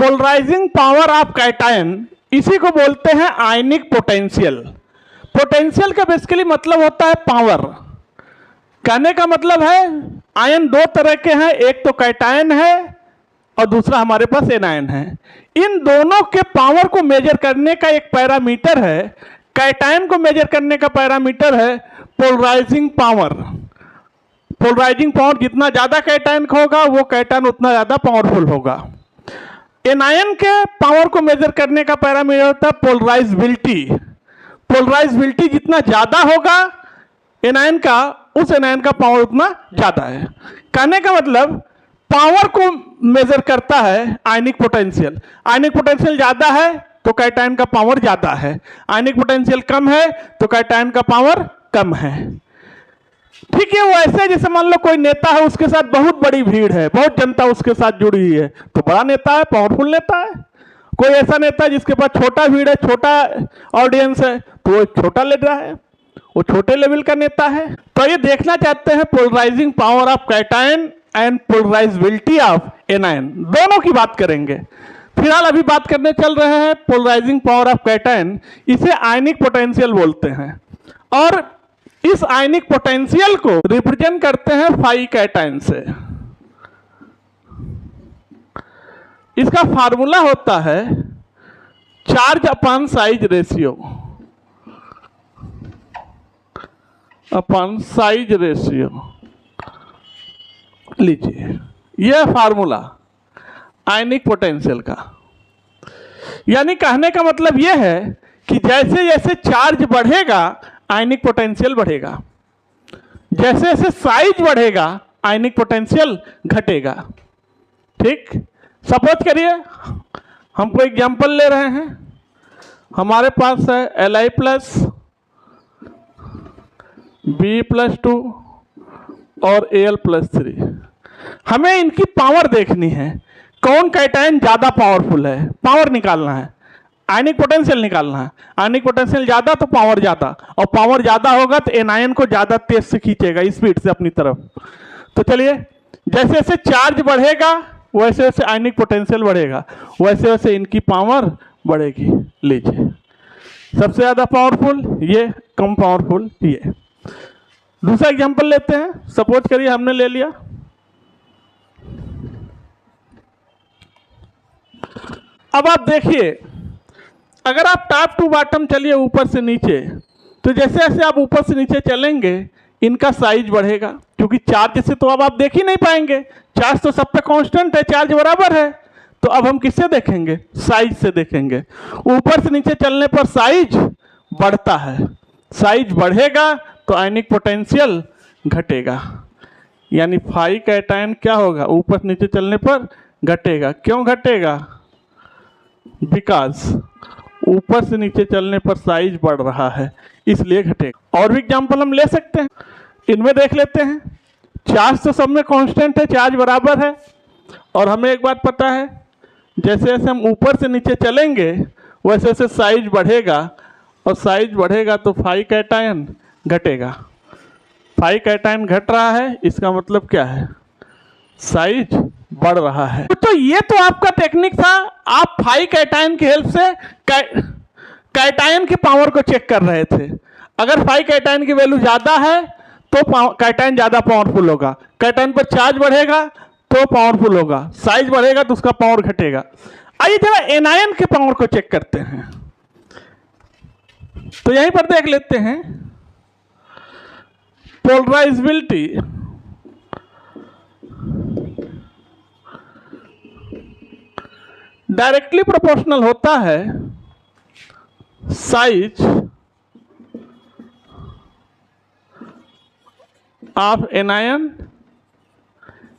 Polarising power of cation, इसी को बोलते हैं आयनिक पोटेंशियल। पोटेंशियल का बेसिकली मतलब होता है पावर। कहने का मतलब है आयन दो तरह के हैं, एक तो कैटायन है और दूसरा हमारे पास एनायन है। इन दोनों के पावर को मेजर करने का एक पैरामीटर है, कैटायन को मेजर करने का पैरामीटर है पोलराइजिंग पावर। पोलराइजिंग पावर जितना ज़्यादा कैटायन का होगा वो कैटायन उतना ज़्यादा पावरफुल होगा। एनायन के पावर को मेजर करने का पैरामीटर होता है पोलराइजेबिलिटी। पोलराइजेबिलिटी जितना ज़्यादा होगा एनायन का, उस एनायन का पावर उतना ज़्यादा है। कहने का मतलब पावर को मेजर करता है आयनिक पोटेंशियल। आयनिक पोटेंशियल ज़्यादा है तो कैटायन का पावर ज़्यादा है, आयनिक पोटेंशियल कम है तो कैटायन का पावर कम है। ठीक है, वो ऐसे जैसे मान लो कोई नेता है, उसके साथ बहुत बड़ी भीड़ है, बहुत जनता उसके साथ जुड़ी हुई है, तो बड़ा नेता है, पावरफुल नेता है। कोई ऐसा नेता है जिसके पास छोटा भीड़ है, छोटा ऑडियंस है, तो वो छोटा ले रहा है, वो छोटे लेवल का नेता है। तो ये देखना चाहते हैं polarising power of cation and polarisability of anion, दोनों की बात करेंगे। फिलहाल अभी बात करने चल रहे हैं पोलराइजिंग पावर ऑफ कैटायन, इसे आयनिक पोटेंशियल बोलते हैं। और इस आयनिक पोटेंशियल को रिप्रेजेंट करते हैं फाई कैटायन से। इसका फार्मूला होता है charge upon size ratio, upon size ratio. लीजिए, यह फार्मूला आयनिक पोटेंशियल का। यानी कहने का मतलब यह है कि जैसे जैसे चार्ज बढ़ेगा आयनिक पोटेंशियल बढ़ेगा, जैसे जैसे साइज बढ़ेगा आयनिक पोटेंशियल घटेगा। ठीक, सपोज करिए हम कोई एग्जांपल ले रहे हैं, हमारे पास है Li प्लस B+2 और Al प्लस 3। हमें इनकी पावर देखनी है, कौन कैटायन ज़्यादा पावरफुल है, पावर निकालना है, आयनिक पोटेंशियल निकालना है। आयनिक पोटेंशियल ज़्यादा तो पावर ज़्यादा, और पावर ज़्यादा होगा तो एनायन को ज़्यादा तेज से खींचेगा, स्पीड से अपनी तरफ। तो चलिए, जैसे जैसे चार्ज बढ़ेगा वैसे वैसे आयनिक पोटेंशियल बढ़ेगा, वैसे वैसे इनकी पावर बढ़ेगी। लीजिए, सबसे ज़्यादा पावरफुल ये, कम पावरफुल ये। दूसरा एग्जांपल लेते हैं, सपोज करिए हमने ले लिया अब आप देखिए, अगर आप टॉप टू बॉटम चलिए ऊपर से नीचे, तो जैसे जैसे आप ऊपर से नीचे चलेंगे इनका साइज बढ़ेगा, क्योंकि चार्ज से तो अब आप देख ही नहीं पाएंगे, चार्ज तो सब पे कांस्टेंट है, चार्ज बराबर है। तो अब हम किससे देखेंगे? साइज से देखेंगे। ऊपर से नीचे चलने पर साइज बढ़ता है, साइज बढ़ेगा तो आयनिक पोटेंशियल घटेगा। यानी फाई कैटायन क्या होगा? ऊपर से नीचे चलने पर घटेगा। क्यों घटेगा? बिकॉज ऊपर से नीचे चलने पर साइज बढ़ रहा है, इसलिए घटेगा। और भी एग्जाम्पल हम ले सकते हैं, इनमें देख लेते हैं। चार्ज तो सब में कांस्टेंट है, चार्ज बराबर है, और हमें एक बात पता है, जैसे जैसे हम ऊपर से नीचे चलेंगे वैसे वैसे साइज बढ़ेगा, और साइज बढ़ेगा तो फाई कैटायन घटेगा। फाई कैटायन घट रहा है, इसका मतलब क्या है? साइज बढ़ रहा है। तो ये तो आपका टेक्निक था, आप फाई कैटायन की हेल्प से कैटायन की पावर को चेक कर रहे थे। अगर फाई कैटायन की वैल्यू ज़्यादा है तो कैटायन ज़्यादा पावरफुल होगा, कैटायन पर चार्ज बढ़ेगा तो पावरफुल होगा, साइज बढ़ेगा तो उसका पावर घटेगा। आइए जरा एनायन के पावर को चेक करते हैं। तो यहीं पर देख लेते हैं, पोलराइजेबिलिटी डायरेक्टली प्रोपोर्शनल होता है साइज ऑफ एनायन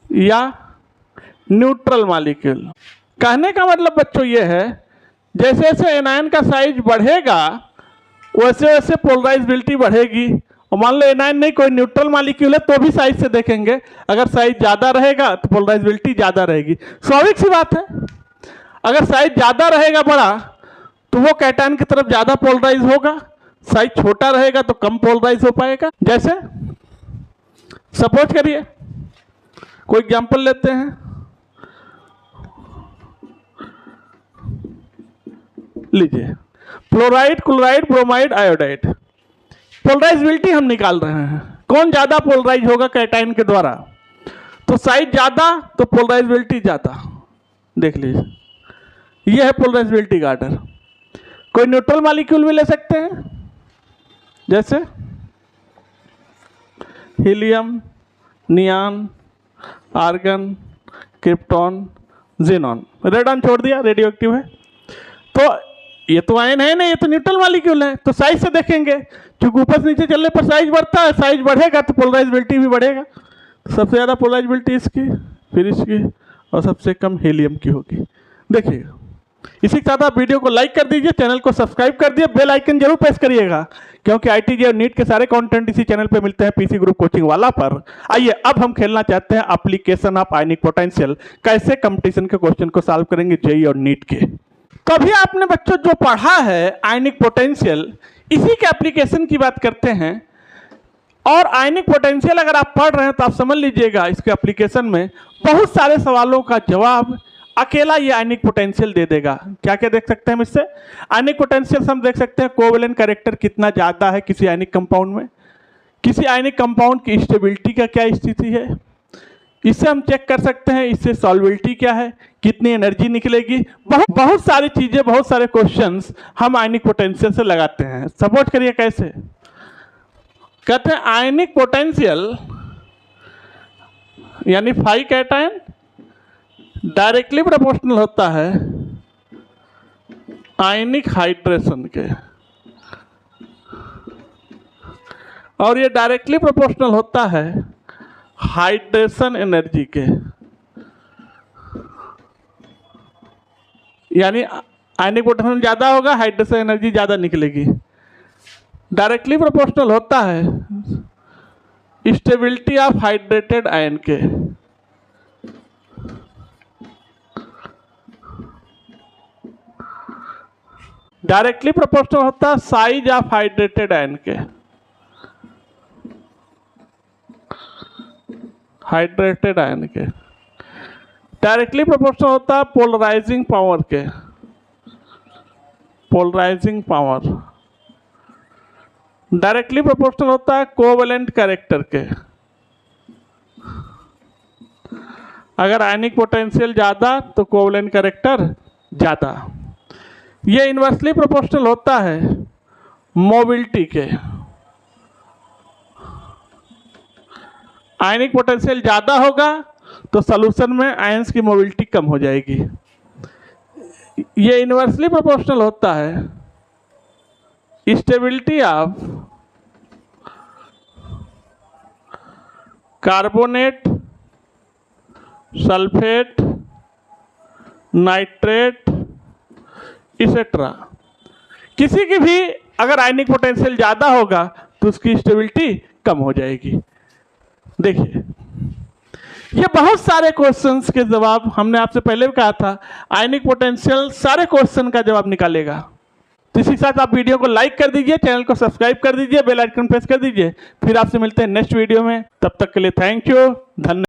या न्यूट्रल मॉलिक्यूल। कहने का मतलब बच्चों ये है, जैसे जैसे एनायन का साइज बढ़ेगा वैसे वैसे पोलराइजेबिलिटी बढ़ेगी। और मान लो एनायन नहीं, कोई न्यूट्रल मॉलिक्यूल है तो भी साइज से देखेंगे, अगर साइज ज़्यादा रहेगा तो पोलराइजेबिलिटी ज़्यादा रहेगी। स्वाभाविक सी बात है, अगर साइज ज़्यादा रहेगा बड़ा तो वो कैटायन की तरफ ज़्यादा पोलराइज होगा, साइज छोटा रहेगा तो कम पोलराइज हो पाएगा। जैसे सपोज करिए कोई एग्जांपल लेते हैं, लीजिए, fluoride, chloride, bromide, iodide. Polarisability हम निकाल रहे हैं, कौन ज़्यादा पोलराइज होगा कैटायन के द्वारा। तो साइज ज़्यादा तो पोलराइजेबिलिटी ज़्यादा। देख लीजिए, यह है पोलराइजेबिलिटी का आर्डर। कोई न्यूट्रल मॉलिक्यूल भी ले सकते हैं, जैसे helium, neon, argon, krypton, xenon. Radon छोड़ दिया, रेडियो एक्टिव है। तो ये तो आयन है नहीं, ये तो न्यूट्रल मॉलिक्यूल है। तो साइज से देखेंगे, क्योंकि ऊपर से नीचे चलने पर साइज बढ़ता है, साइज बढ़ेगा तो पोलराइजेबिलिटी भी बढ़ेगा। सबसे ज़्यादा पोलराइजेबिलिटी इसकी, फिर इसकी, और सबसे कम हीलियम की होगी। देखिएगा, इसी के साथ आप वीडियो को लाइक कर दीजिए, चैनल को सब्सक्राइब कर दिए, बेल आइकन जरूर प्रेस करिएगा, क्योंकि आईटीजे और नीट के सारे कंटेंट इसी चैनल पे मिलते हैं, पीसी ग्रुप कोचिंग वाला पर। आइए अब हम खेलना चाहते हैं एप्लीकेशन ऑफ आयनिक पोटेंशियल, कैसे कंपटीशन के क्वेश्चन को सॉल्व करेंगे जेईई और नीट के। तो अभी आपने बच्चों जो पढ़ा है आयनिक पोटेंशियल, इसी के एप्लीकेशन की बात करते हैं। और आयनिक पोटेंशियल अगर आप पढ़ रहे हैं तो आप समझ लीजिएगा, इसके एप्लीकेशन में बहुत सारे सवालों का जवाब अकेला ये आयनिक पोटेंशियल दे देगा। क्या क्या देख सकते हैं हम इससे? आयनिक पोटेंशियल हम देख सकते हैं कोवेलेंट कैरेक्टर कितना ज़्यादा है किसी आयनिक कंपाउंड में, किसी आयनिक कंपाउंड की स्टेबिलिटी का क्या स्थिति है, इससे हम चेक कर सकते हैं इससे सॉल्युबिलिटी क्या है, कितनी एनर्जी निकलेगी। बहुत सारी चीज़ें, बहुत सारे क्वेश्चंस हम आयनिक पोटेंशियल से लगाते हैं। सपोज करिए कैसे, कहते हैं आयनिक पोटेंशियल यानी फाई कैटायन डायरेक्टली प्रोपोर्शनल होता है आयनिक हाइड्रेशन के, और ये डायरेक्टली प्रोपोर्शनल होता है हाइड्रेशन एनर्जी के। यानी आयनिक पोटेंशियल ज़्यादा होगा, हाइड्रेशन एनर्जी ज़्यादा निकलेगी। डायरेक्टली प्रोपोर्शनल होता है स्टेबिलिटी ऑफ हाइड्रेटेड आयन के। डायरेक्टली प्रोपोर्शनल होता है साइज ऑफ हाइड्रेटेड आयन के, हाइड्रेटेड आयन के। डायरेक्टली प्रोपोर्शनल होता है पोलराइजिंग पावर के, पोलराइजिंग पावर। डायरेक्टली प्रोपोर्शनल होता है कोवेलेंट कैरेक्टर के। अगर आयनिक पोटेंशियल ज़्यादा तो कोवेलेंट कैरेक्टर ज़्यादा। ये इन्वर्सली प्रोपोर्शनल होता है मोबिलिटी के। आयनिक पोटेंशियल ज़्यादा होगा तो सॉल्यूशन में आयंस की मोबिलिटी कम हो जाएगी। ये इन्वर्सली प्रोपोर्शनल होता है stability of carbonate, sulphate, nitrate et cetera. किसी की भी अगर आयनिक पोटेंशियल ज़्यादा होगा तो उसकी स्टेबिलिटी कम हो जाएगी। देखिए, ये बहुत सारे क्वेश्चंस के जवाब हमने आपसे पहले भी कहा था, आयनिक पोटेंशियल सारे क्वेश्चन का जवाब निकालेगा। तो इसी के साथ आप वीडियो को लाइक कर दीजिए, चैनल को सब्सक्राइब कर दीजिए, बेल आइकन प्रेस कर दीजिए। फिर आपसे मिलते हैं नेक्स्ट वीडियो में, तब तक के लिए थैंक यू, धन्यवाद।